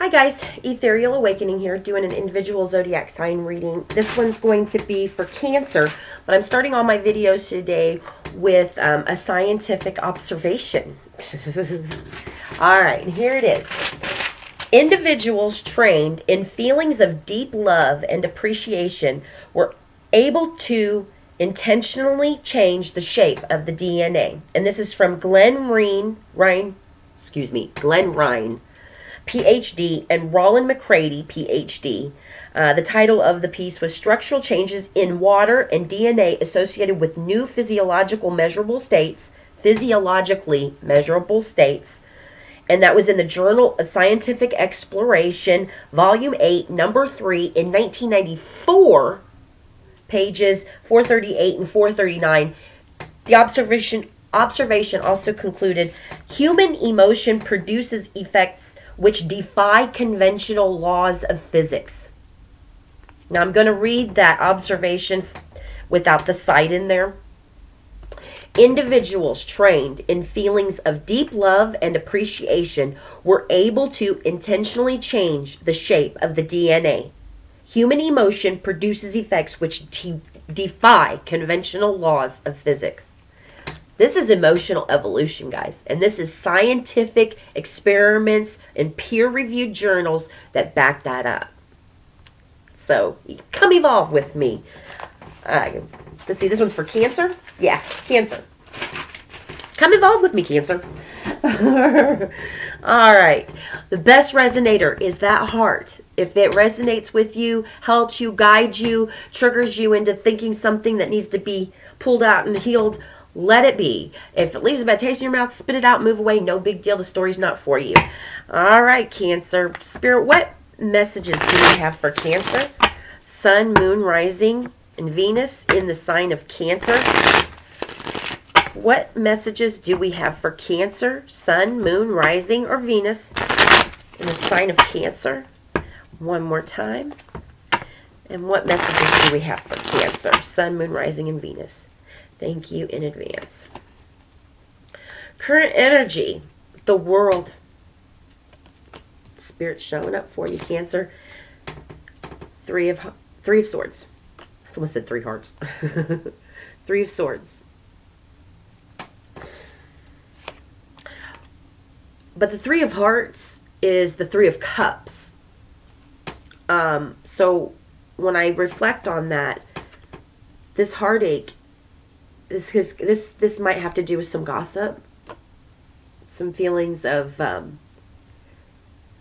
Hi guys, Ethereal Awakening here, doing an individual zodiac sign reading. This one's going to be for Cancer, but I'm starting all my videos today with a scientific observation. Alright, here it is. Individuals trained in feelings of deep love and appreciation were able to intentionally change the shape of the DNA. And this is from Glenn Rhine, PhD, and Roland McCready, PhD. The title of the piece was Structural Changes in Water and DNA Associated with New Physiologically Measurable States. And that was in the Journal of Scientific Exploration, Volume 8, Number 3, in 1994, pages 438 and 439. The observation also concluded, human emotion produces effects which defy conventional laws of physics. Now I'm going to read that observation without the cite in there. Individuals trained in feelings of deep love and appreciation were able to intentionally change the shape of the DNA. Human emotion produces effects which defy conventional laws of physics. This is emotional evolution, guys, and this is scientific experiments and peer-reviewed journals that back that up. So, come evolve with me. Let's see, this one's for Cancer? Yeah, Cancer. Come evolve with me, Cancer. All right. The best resonator is that heart. If it resonates with you, helps you, guides you, triggers you into thinking something that needs to be pulled out and healed, let it be. If it leaves a bad taste in your mouth, spit it out, move away. No big deal. The story's not for you. All right, Cancer. Spirit, what messages do we have for Cancer? Sun, Moon, Rising, and Venus in the sign of Cancer. What messages do we have for Cancer? Sun, Moon, Rising, or Venus in the sign of Cancer? One more time. And what messages do we have for Cancer? Sun, Moon, Rising, and Venus. Thank you in advance. Current energy, the world. Spirit showing up for you, Cancer. Three of Swords. I almost said 3 hearts. 3 of Swords. But the 3 of Hearts is the 3 of Cups. So when I reflect on that, this heartache, this might have to do with some gossip, some feelings of,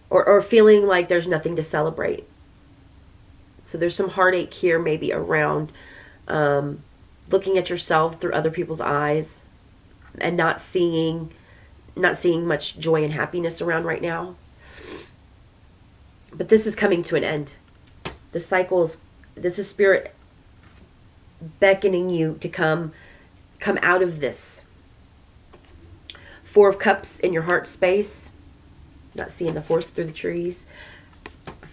or feeling like there's nothing to celebrate. So there's some heartache here, maybe around looking at yourself through other people's eyes and not seeing much joy and happiness around right now. But this is coming to an end. The cycles. This is Spirit beckoning you to come out of this. 4 of Cups in your heart space. Not seeing the forest through the trees.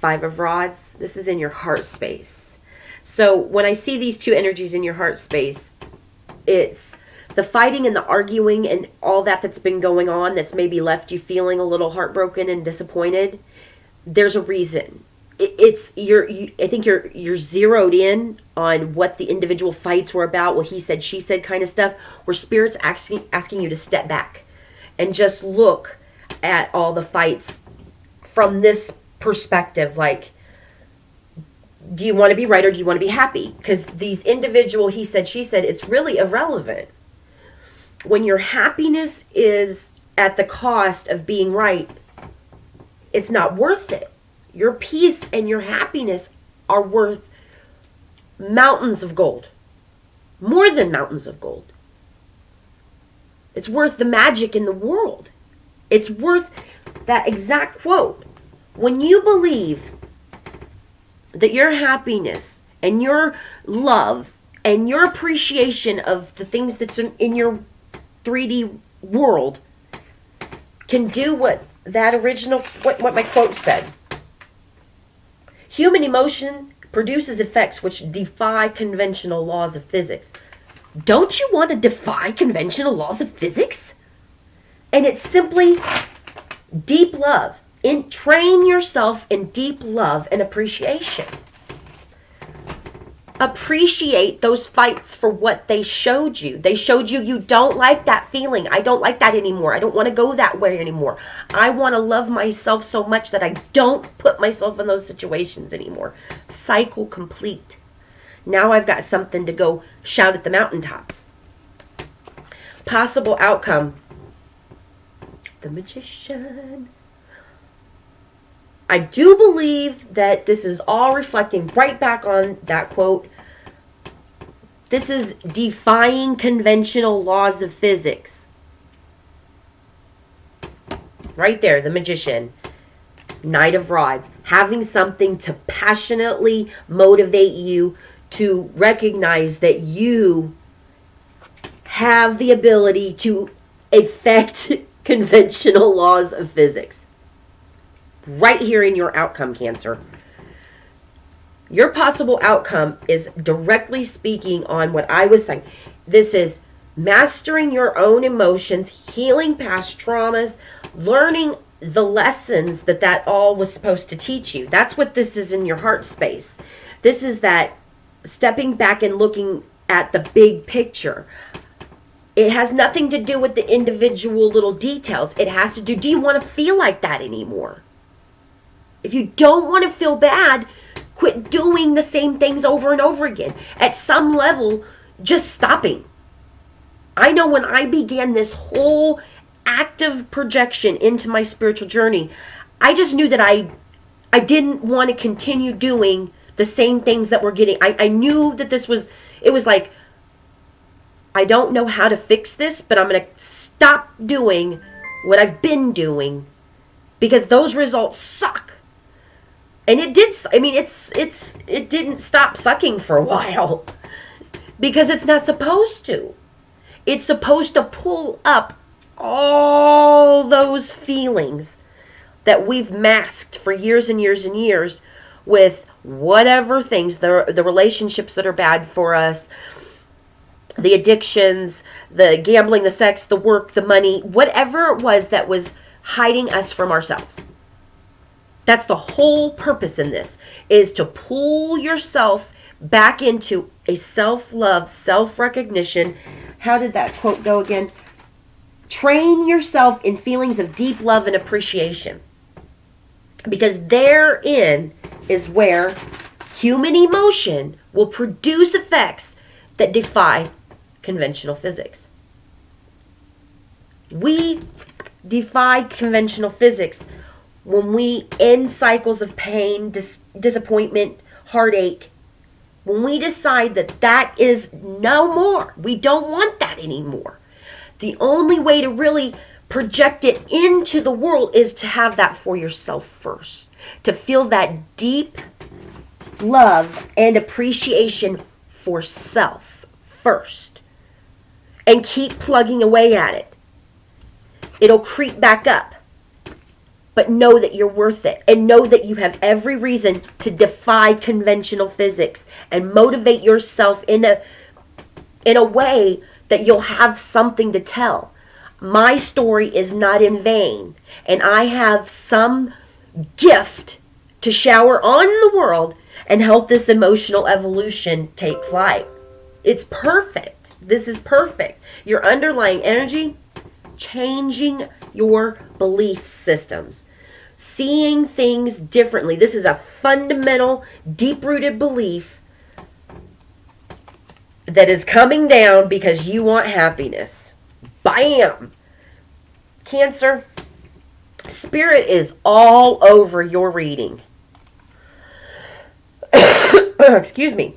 5 of Rods. This is in your heart space. So when I see these 2 energies in your heart space, it's the fighting and the arguing and all that's been going on that's maybe left you feeling a little heartbroken and disappointed. There's a reason. I think you're zeroed in on what the individual fights were about, what he said, she said kind of stuff, where Spirit's asking you to step back and just look at all the fights from this perspective. Like, do you want to be right or do you want to be happy? Because these individual he said, she said, it's really irrelevant. When your happiness is at the cost of being right, it's not worth it. Your peace and your happiness are worth mountains of gold. More than mountains of gold. It's worth the magic in the world. It's worth that exact quote. When you believe that your happiness and your love and your appreciation of the things that's in your 3D world can do what that original, what my quote said. Human emotion produces effects which defy conventional laws of physics. Don't you want to defy conventional laws of physics? And it's simply deep love, Train yourself in deep love and appreciation. Appreciate those fights for what they showed you. They showed you you don't like that feeling. I don't like that anymore. I don't want to go that way anymore. I want to love myself so much that I don't put myself in those situations anymore. Cycle complete. Now I've got something to go shout at the mountaintops. Possible outcome. The Magician. I do believe that this is all reflecting right back on that quote. This is defying conventional laws of physics. Right there, the Magician. Knight of Rods. Having something to passionately motivate you to recognize that you have the ability to affect conventional laws of physics. Right here in your outcome, Cancer. Your possible outcome is directly speaking on what I was saying. This is mastering your own emotions, healing past traumas, learning the lessons that all was supposed to teach you. That's what this is in your heart space. This is that stepping back and looking at the big picture. It has nothing to do with the individual little details. It has to do you want to feel like that anymore? If you don't want to feel bad, quit doing the same things over and over again. At some level, just stopping. I know when I began this whole active projection into my spiritual journey, I just knew that I didn't want to continue doing the same things that were getting. I knew that it was like, I don't know how to fix this, but I'm going to stop doing what I've been doing because those results suck. And it did. I mean, it didn't stop sucking for a while because it's not supposed to. It's supposed to pull up all those feelings that we've masked for years and years and years with whatever things, the relationships that are bad for us, the addictions, the gambling, the sex, the work, the money, whatever it was that was hiding us from ourselves. That's the whole purpose in this, is to pull yourself back into a self-love, self-recognition. How did that quote go again? Train yourself in feelings of deep love and appreciation. Because therein is where human emotion will produce effects that defy conventional physics. We defy conventional physics when we end cycles of pain, disappointment, heartache, when we decide that is no more, we don't want that anymore. The only way to really project it into the world is to have that for yourself first. To feel that deep love and appreciation for self first. And keep plugging away at it. It'll creep back up. But know that you're worth it. And know that you have every reason to defy conventional physics. And motivate yourself in a way that you'll have something to tell. My story is not in vain. And I have some gift to shower on the world and help this emotional evolution take flight. It's perfect. This is perfect. Your underlying energy, changing your belief systems. Seeing things differently. This is a fundamental, deep-rooted belief that is coming down because you want happiness. Bam! Cancer, Spirit is all over your reading. Excuse me.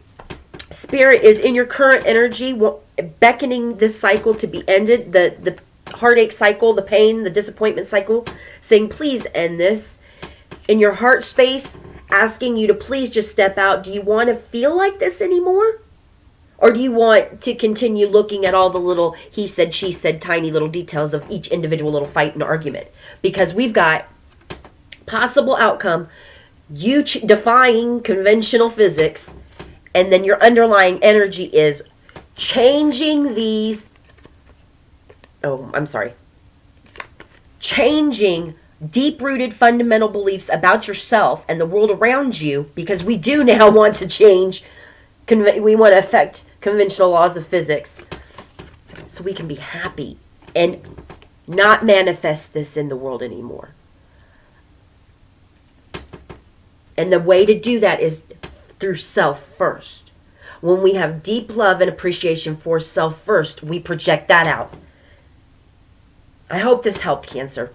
Spirit is in your current energy, beckoning this cycle to be ended. The heartache cycle, the pain, the disappointment cycle, saying, please end this. In your heart space, asking you to please just step out. Do you want to feel like this anymore? Or do you want to continue looking at all the little he said, she said, tiny little details of each individual little fight and argument? Because we've got possible outcome, you defying conventional physics, and then your underlying energy is changing these, changing deep-rooted fundamental beliefs about yourself and the world around you, because we do now want to change, we want to affect conventional laws of physics so we can be happy and not manifest this in the world anymore. And the way to do that is through self first. When we have deep love and appreciation for self first, we project that out. I hope this helped, Cancer.